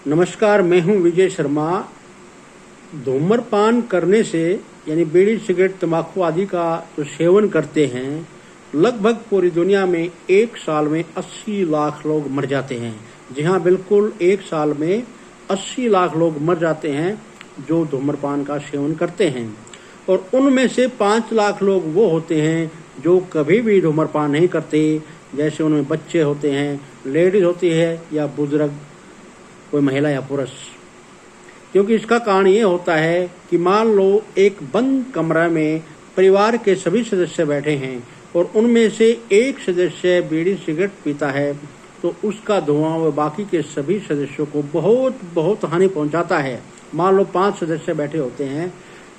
नमस्कार, मैं हूं विजय शर्मा। धूम्रपान करने से यानी बीड़ी, सिगरेट, तंबाकू आदि का जो सेवन करते हैं, लगभग पूरी दुनिया में एक साल में 80 लाख लोग मर जाते हैं। जी हाँ, बिल्कुल एक साल में 80 लाख लोग मर जाते हैं जो धूम्रपान का सेवन करते हैं। और उनमें से 5 लाख लोग वो होते हैं जो कभी भी धूम्रपान नहीं करते, जैसे उनमें बच्चे होते हैं, लेडीज होती है या बुजुर्ग, कोई महिला या पुरुष। क्योंकि इसका कारण ये होता है कि मान लो एक बंद कमरा में परिवार के सभी सदस्य बैठे हैं और उनमें से एक सदस्य बीड़ी सिगरेट पीता है, तो उसका धुआं वो बाकी के सभी सदस्यों को बहुत बहुत हानि पहुंचाता है। मान लो 5 सदस्य बैठे होते हैं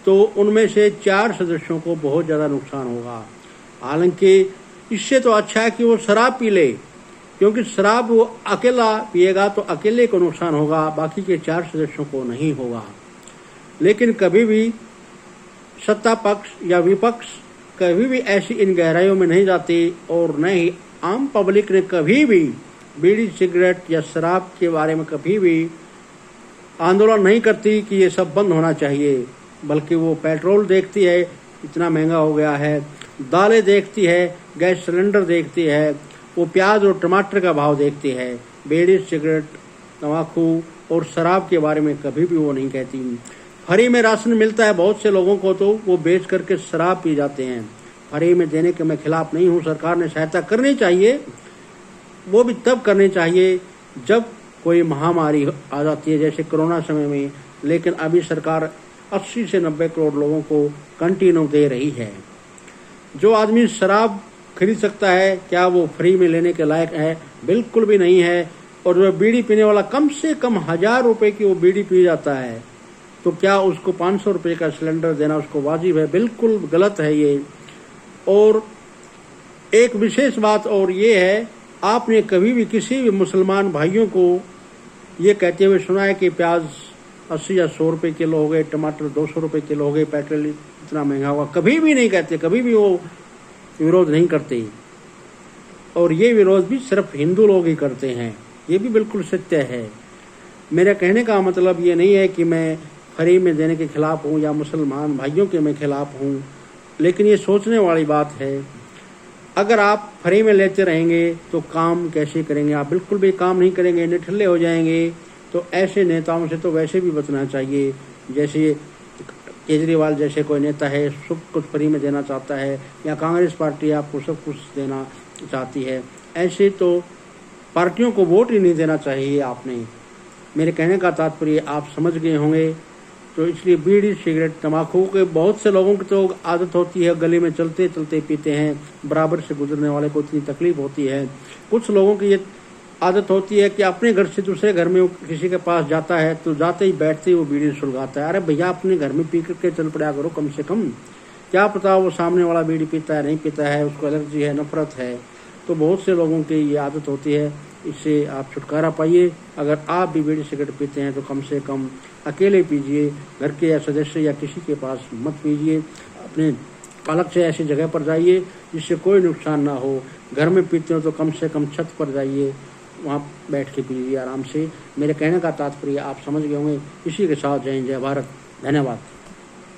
तो उनमें से 4 सदस्यों को बहुत ज़्यादा नुकसान होगा। हालांकि इससे तो अच्छा है कि वो शराब पी ले, क्योंकि शराब वो अकेला पिएगा तो अकेले को नुकसान होगा, बाकी के 4 सदस्यों को नहीं होगा। लेकिन कभी भी सत्ता पक्ष या विपक्ष कभी भी ऐसी इन गहराइयों में नहीं जाती और न ही आम पब्लिक ने कभी भी बीड़ी, सिगरेट या शराब के बारे में कभी भी आंदोलन नहीं करती कि ये सब बंद होना चाहिए। बल्कि वो पेट्रोल देखती है, इतना महंगा हो गया है, दालें देखती है, गैस सिलेंडर देखती है, वो प्याज और टमाटर का भाव देखती है। बीड़ी, सिगरेट, तंबाकू और शराब के बारे में कभी भी वो नहीं कहती। फ्री में राशन मिलता है बहुत से लोगों को, तो वो बेच करके शराब पी जाते हैं। फ्री में देने के मैं खिलाफ नहीं हूँ, सरकार ने सहायता करनी चाहिए, वो भी तब करनी चाहिए जब कोई महामारी आ जाती है, जैसे कोरोना समय में। लेकिन अभी सरकार 80 से 90 करोड़ लोगों को कंटिन्यू दे रही है। जो आदमी शराब खरीद सकता है, क्या वो फ्री में लेने के लायक है? बिल्कुल भी नहीं है। और जो बीड़ी पीने वाला कम से कम 1000 रुपए की वो बीड़ी पी जाता है, तो क्या उसको 500 रुपए का सिलेंडर देना उसको वाजिब है? बिल्कुल गलत है ये। और एक विशेष बात और ये है, आपने कभी भी किसी भी मुसलमान भाइयों को ये कहते हुए सुना है कि प्याज 80 या 100 रुपए किलो हो गए, टमाटर 200 रुपए किलो हो गए, पेट्रोल इतना महंगा हुआ? कभी भी नहीं कहते, कभी भी वो विरोध नहीं करते। और ये विरोध भी सिर्फ हिंदू लोग ही करते हैं, ये भी बिल्कुल सत्य है। मेरे कहने का मतलब ये नहीं है कि मैं फ्री में देने के खिलाफ हूँ या मुसलमान भाइयों के मैं खिलाफ हूँ, लेकिन ये सोचने वाली बात है। अगर आप फ्री में लेते रहेंगे तो काम कैसे करेंगे? आप बिल्कुल भी काम नहीं करेंगे, निठल्ले हो जाएंगे। तो ऐसे नेताओं से तो वैसे भी बचना चाहिए। जैसे केजरीवाल जैसे कोई नेता है, सब कुछ फ्री में देना चाहता है, या कांग्रेस पार्टी आपको सब कुछ देना चाहती है, ऐसे तो पार्टियों को वोट ही नहीं देना चाहिए आपने। मेरे कहने का तात्पर्य आप समझ गए होंगे। तो इसलिए बीड़ी, सिगरेट, तंबाकू के बहुत से लोगों की तो आदत होती है, गली में चलते चलते पीते हैं, बराबर से गुजरने वाले को इतनी तकलीफ होती है। कुछ लोगों की ये आदत होती है कि अपने घर से दूसरे घर में किसी के पास जाता है तो जाते ही बैठते ही वो बीड़ी सुलगाता है। अरे भैया, अपने घर में पी करके चल पड़ा करो कम से कम। क्या पता वो सामने वाला बीड़ी पीता है, नहीं पीता है, उसको एलर्जी है, नफरत है। तो बहुत से लोगों की ये आदत होती है, इससे आप छुटकारा पाइए। अगर आप भी बीड़ी सिगरेट पीते हैं तो कम से कम अकेले पीजिए, घर के या सदस्य या किसी के पास मत पीजिए। अपने अलग से ऐसी जगह पर जाइए जिससे कोई नुकसान ना हो। घर में पीते हो तो कम से कम छत पर जाइए, वहाँ बैठ के पीजिए आराम से। मेरे कहने का तात्पर्य आप समझ गए होंगे। इसी के साथ जय हिंद, जय भारत, धन्यवाद।